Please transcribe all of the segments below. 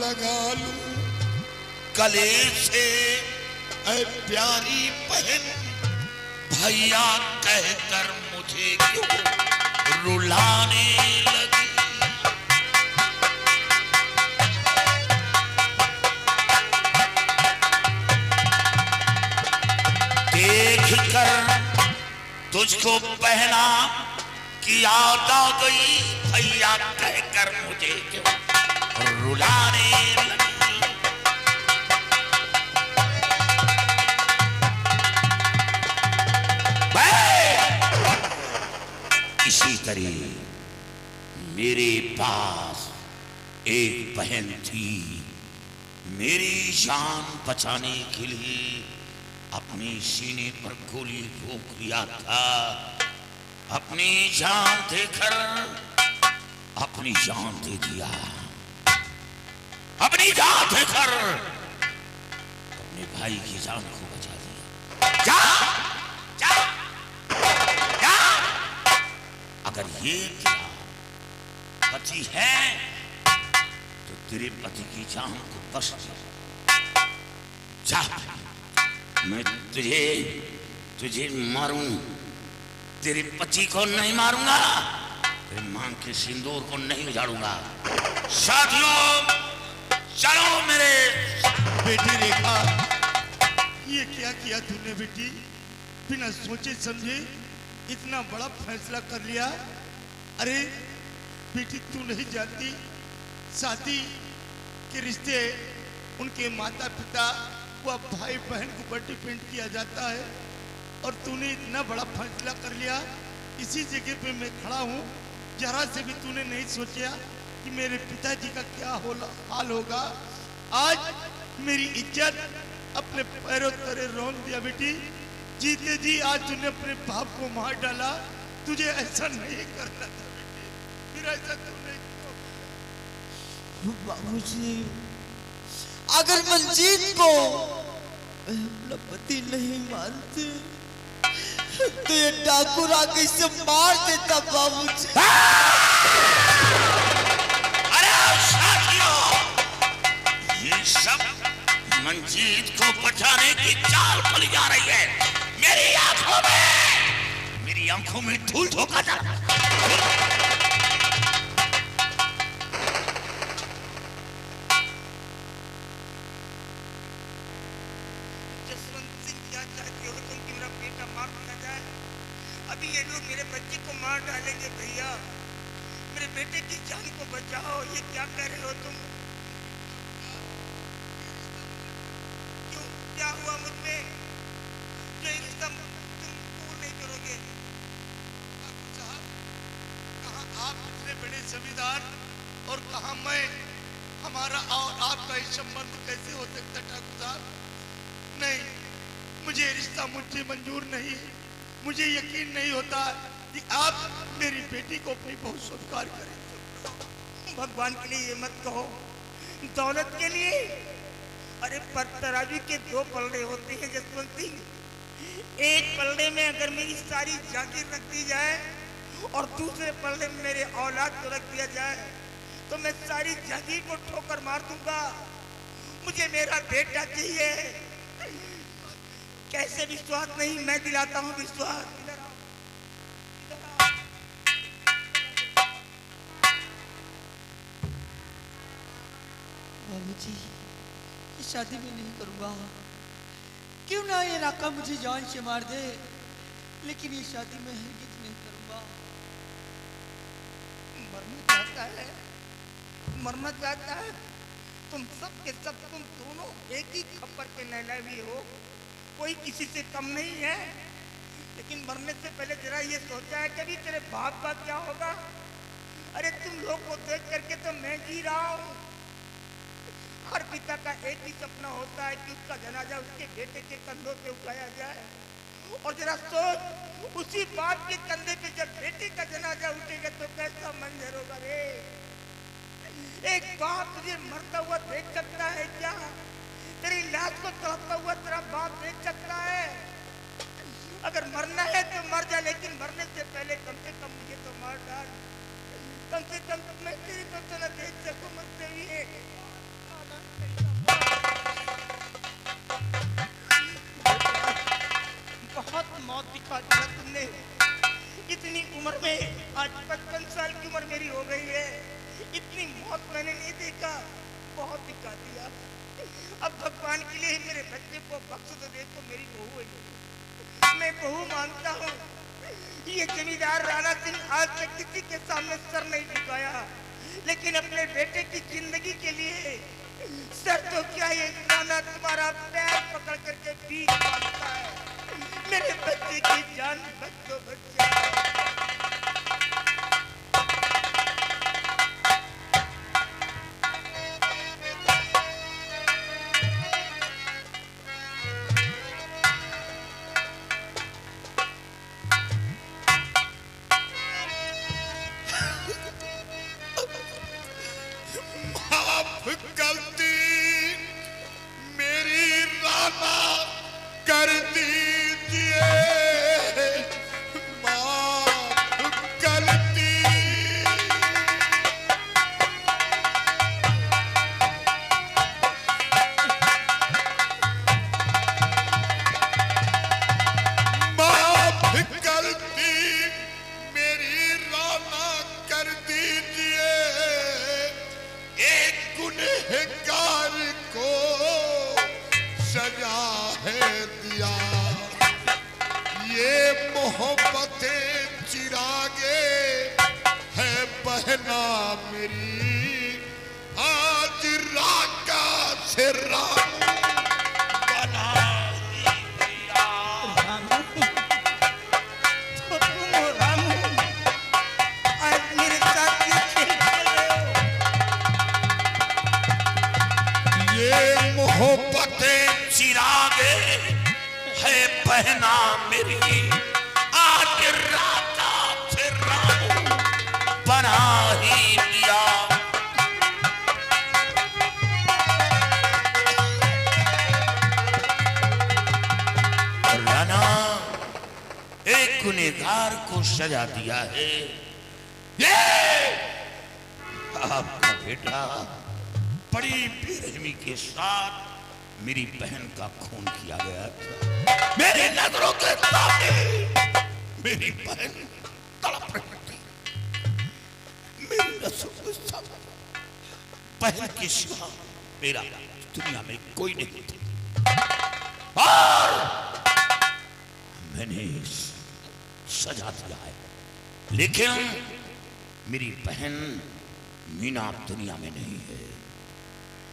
लगा लूं गले से ऐ प्यारी बहन भैया कहकर मुझे क्यों रुलाने लगी। देख कर तुझको पहना की याद आ गई भैया कहकर मुझे क्यों रुलाने लगी। इसी तरह मेरे पास एक बहन थी, मेरी जान बचाने के लिए अपने सीने पर गोली फूंक दिया था। अपनी जान देकर अपनी जान दे दिया, अपनी जान देकर अपने भाई की जान को बचा दिया। जा, जा, जा। अगर ये तेरा पति है तो तेरे पति की जान को बख्श दे। जा, मैं तुझे मारूं, तेरे पति को नहीं मारूंगा, तेरे मां के सिंदूर को नहीं उजाड़ूंगा। साथियों चलो मेरे। बेटी रेखा, ये क्या किया तूने बेटी? बिना सोचे समझे इतना बड़ा फैसला कर लिया। अरे बेटी तू नहीं जानती, शादी के रिश्ते उनके माता पिता व भाई बहन को पर डिपेंड किया जाता है और तूने इतना बड़ा फैसला कर लिया। इसी जगह पे मैं खड़ा हूँ, जरा से भी तूने नहीं सोचा कि मेरे पिताजी का क्या हाल होगा। आज मेरी इज्जत अपने पैरों तले रौंद दिया बेटी। जीते जी आज तूने अपने बाप को मार डाला। तुझे ऐसा नहीं करना था बेटी, फिर ऐसा तूने बाबूजी, अगर मंजीत को अपना पति नहीं मानते तो ये डाकू आके इसे मार देता बाबूजी। अरे साथियों, ये सब मंजीत को बचाने की चाल चली जा रही है। मेरी आंखों में धूल झोंका जा। अभी ये लोग मेरे बच्चे को मार डालेंगे। भैया मेरे बेटे की जान को बचाओ। ये क्या कह रहे हो तुम? क्यों, क्या हुआ मुझमें? जो रिश्ता तुम कबूल नहीं करोगे? साहब, कहाँ आप इतने बड़े जमींदार और कहाँ मैं? हमारा और आपका ये संबंध कैसे हो सकता ठाकुर साहब? नहीं, मुझे रिश्ता मुझे मंजूर नहीं। मुझे यकीन नहीं होता कि आप मेरी बेटी को अपनी बहू स्वीकार करें। भगवान के लिए ये मत कहो, दौलत के लिए। अरे पर तराजू के दो पलड़े होते हैं जसवंत सिंह। एक पलड़े में अगर मेरी सारी जागीर रख दी जाए और दूसरे पलड़े में मेरे औलाद को रख दिया जाए तो मैं सारी जागीर को ठोकर मार दूंगा। मुझे मेरा बेटा चाहिए। कैसे विश्वास नहीं? मैं दिलाता हूँ विश्वास। बाबूजी, ये शादी में नहीं करूंगा। क्यों ना ये राका मुझे जान से मार दे, लेकिन ये शादी में हरगिज नहीं करूंगा। मरना चाहता है, मरना चाहता है। तुम सब के सब, तुम दोनों एक ही खप्पर के नहलावी हो। कोई किसी से कम नहीं है। लेकिन मरने से पहले जरा ये सोचा है कभी तेरे बाप का क्या होगा? अरे तुम लोग को देख करके तो मैं जी रहा हूँ। हर पिता का एक ही सपना होता है कि उसका जनाजा उसके बेटे के कंधों पे उठाया जाए। और जरा सोच, उसी बाप के कंधे पे जब बेटे का जनाजा उठेगा तो कैसा मंजर होगा रे? एक बाप तुझे मरता हुआ देख सकता है क्या? तेरी लाश को तड़पता हुआ तेरा बाप देख सकता है? अगर मरना है तो मर जा, लेकिन मरने से पहले कम से कम मुझे तो मार डाल। कम से कम मैं तेरी तो न देख सकूं मरते हुए। इतनी मौत मैंने नहीं देखा, बहुत दिखा दिया। अब भगवान के लिए मेरे बच्चे को बख्श तो दे, तो मेरी बहू है, मैं बहू मानता हूँ। ये जमींदार राणा सिंह आज तक किसी के सामने सर नहीं झुकाया, लेकिन अपने बेटे की जिंदगी के लिए सर तो क्या, ये राणा तुम्हारा पैर पकड़ करके भीख मांगता है। मेरे बच्चे की जान बच दो बच्चा। गलती मेरी राना कर दीजिए, माफ गलती। माफ गलती मेरी राना कर दीजिए, एक गुनहगार को सजा है दिया। ये मोहब्बतें चिरागे है बहना मेरी, आज राका से राम बना दिया। तो तुम हो रामू, आज मेरे साथ ये खेल खेल रहे हो। ये मोहब्बतें चिरागे है बहना मेरी, आज राजा से राम बना ही दिया। राना एक गुनहगार को सजा दिया है। ये आपका बेटा बड़ी बेरहमी के साथ मेरी बहन का खून किया गया था। मेरी नजरों के सामने मेरी बहन तड़प रही थी। मेरी नजरों के सामने बहन के सिवा मेरा दुनिया में कोई नहीं था, और मैंने सजा दिया है। लेकिन मेरी बहन मीना दुनिया में नहीं है,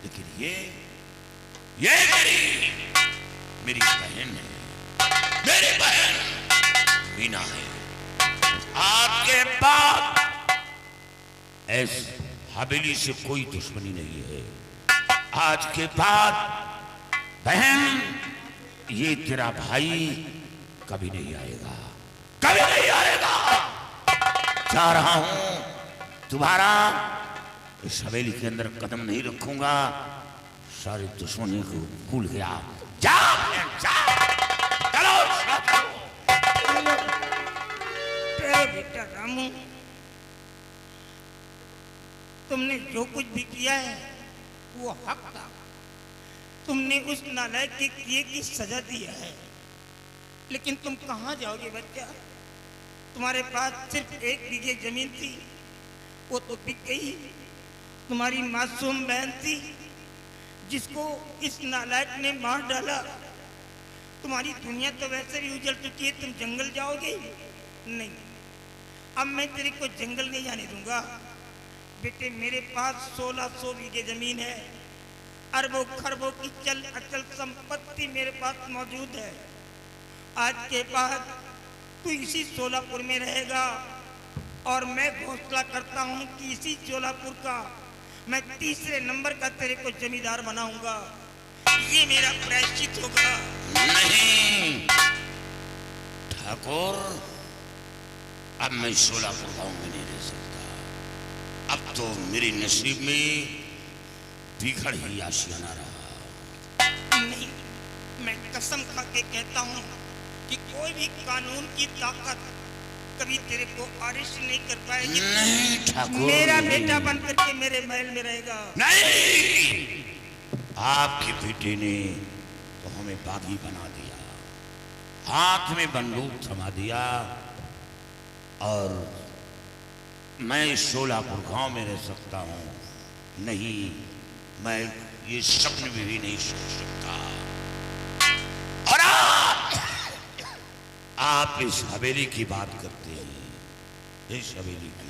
लेकिन ये मेरी बहन है, मेरी बहन मीना है। आपके बाद ऐस हवेली से कोई दुश्मनी नहीं है। आज के बाद बहन, ये तेरा भाई कभी नहीं आएगा, कभी नहीं आएगा। जा रहा हूं, तुम्हारा इस हवेली के अंदर कदम नहीं रखूंगा। सारी दुश्मनी को भूल गया। जा जा, चलो बेटा रामू, तुमने जो कुछ भी किया है वो हक था। तुमने उस नालायक के किए की सजा दिया है, लेकिन तुम कहाँ जाओगे बच्चा? तुम्हारे पास सिर्फ 1 बीघे जमीन थी, वो तो बिक गई। तुम्हारी मासूम बहन थी जिसको इस नालायक ने मार डाला। तुम्हारी दुनिया तो वैसे भी उजड़ चुकी है, तुम जंगल जाओगे? नहीं, अब मैं तेरे को जंगल नहीं जाने दूंगा। बेटे, मेरे पास 1600 बीघे जमीन है, अरबों खरबों की चल अचल संपत्ति मेरे पास मौजूद है। आज के बाद तू इसी सोलापुर में रहेगा, और मैं घोषणा करता हूँ कि इसी सोलापुर का मैं 3रे नंबर का तेरे को जमींदार बनाऊंगा। ये मेरा प्रायश्चित होगा। नहीं ठाकुर, अब मैं सोलापुर गांव में नहीं रह सकता। अब तो मेरे नसीब में बिगड़ ही आशियाना रहा। नहीं, मैं कसम खा के कहता हूँ कि कोई भी कानून की ताकत कभी तेरे को अरेस्ट नहीं कर पाएगी। नहीं ठाकुर, मेरा बेटा बन करके मेरे महल में रहेगा। नहीं, आपके बेटे ने तो हमें बागी बना दिया, हाथ में बंदूक थमा दिया, और मैं शोलापुर गांव में रह सकता हूं, नहीं मैं ये सपने में भी नहीं सोच सकता। और आप इस हवेली की बात करते हैं, इस हवेली की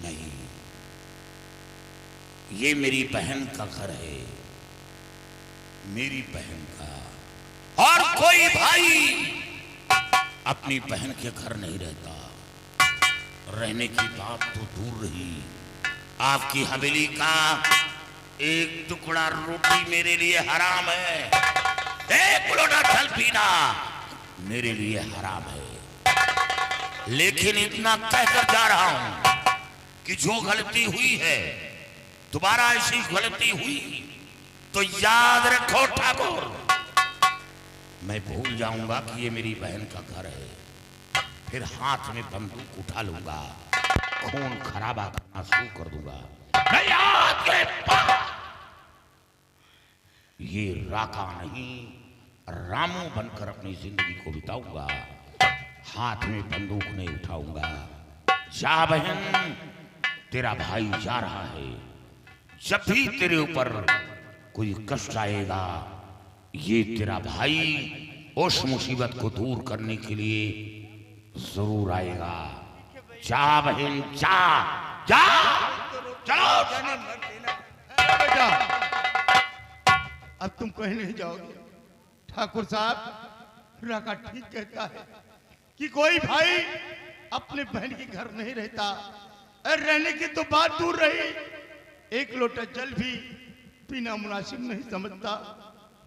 नहीं, ये मेरी बहन का घर है, मेरी बहन का। और कोई भाई अपनी बहन के घर नहीं रहता। रहने की बात तो दूर रही, आपकी हवेली का एक टुकड़ा रोटी मेरे लिए हराम है, एक लोटा जल पीना मेरे लिए हराम है। लेकिन इतना कहकर जा रहा हूं कि जो गलती हुई है, दोबारा ऐसी गलती हुई तो याद रखो ठाकुर, मैं भूल जाऊंगा कि ये मेरी बहन का घर है, फिर हाथ में बंदूक उठा लूंगा, खून खराबा करना शुरू कर दूंगा। मैं याद के पास ये राका नहीं, रामू बनकर अपनी जिंदगी को बिताऊंगा, हाथ में बंदूक नहीं उठाऊंगा। जा बहन, तेरा भाई जा रहा है, जब भी तेरे ऊपर कोई कष्ट आएगा, ये तेरा भाई उस मुसीबत को दूर करने के लिए जरूर आएगा। जा बहन जा, जा चलो। बेटा अब तुम कहीं नहीं जाओगे। ठाकुर साहब राका ठीक कहता है कि कोई भाई अपने बहन के घर नहीं रहता। और रहने की तो बात दूर रही, एक लोटा जल भी पीना मुनासिब नहीं समझता।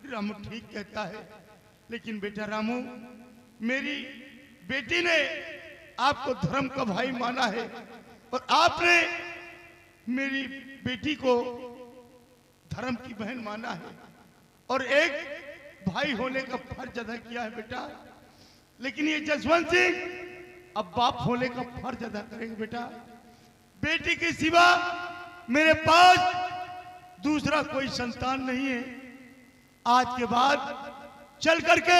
रामू ठीक कहता है, लेकिन बेटा रामू, मेरी बेटी ने आपको धर्म का भाई माना है और आपने मेरी बेटी को धर्म की बहन माना है और एक भाई होने का फर्ज अदा किया है बेटा। लेकिन ये जसवंत सिंह अब बाप होने का फर्ज अदा करेंगे बेटा। बेटी के सिवा मेरे पास दूसरा कोई संतान नहीं है। आज के बाद चल करके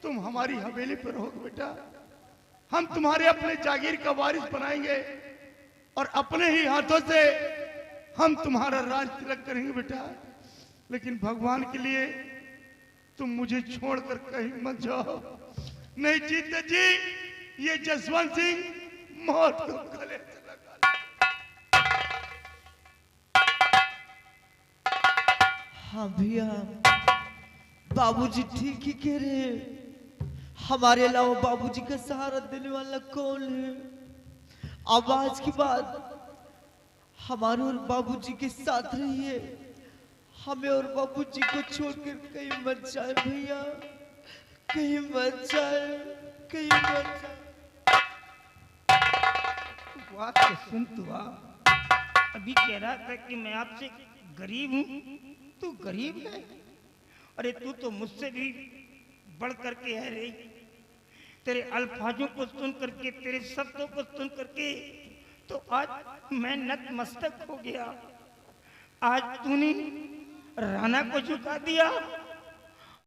तुम हमारी हवेली पर रहोगे बेटा। हम तुम्हारे अपने जागीर का वारिस बनाएंगे और अपने ही हाथों से हम तुम्हारा राज तिलक करेंगे बेटा। लेकिन भगवान के लिए तुम मुझे छोड़कर कहीं मत जाओ, नहीं जीते जी ये जसवंत सिंह मौत को गले से लगा ले। हाँ भैया, बाबूजी ठीक ही कह रहे हैं। हमारे अलावा बाबूजी का सहारा देने वाला कौन है? अब आज के बाद हमारे और बाबूजी के साथ रहिए, हमें और बाबूजी को छोड़कर कहीं मत जाए भैया, कहीं मत जाए, कहीं मत जाए। बात तो सुन तू अभी कह रहा था कि मैं आपसे गरीब हूँ, तू गरीब है? अरे तू तो मुझसे भी बढ़ करके है रे। तेरे अल्फाजों को सुन करके, तेरे शब्दों को सुन करके तो आज मैं नतमस्तक हो गया। आज तूने राणा को झुका दिया,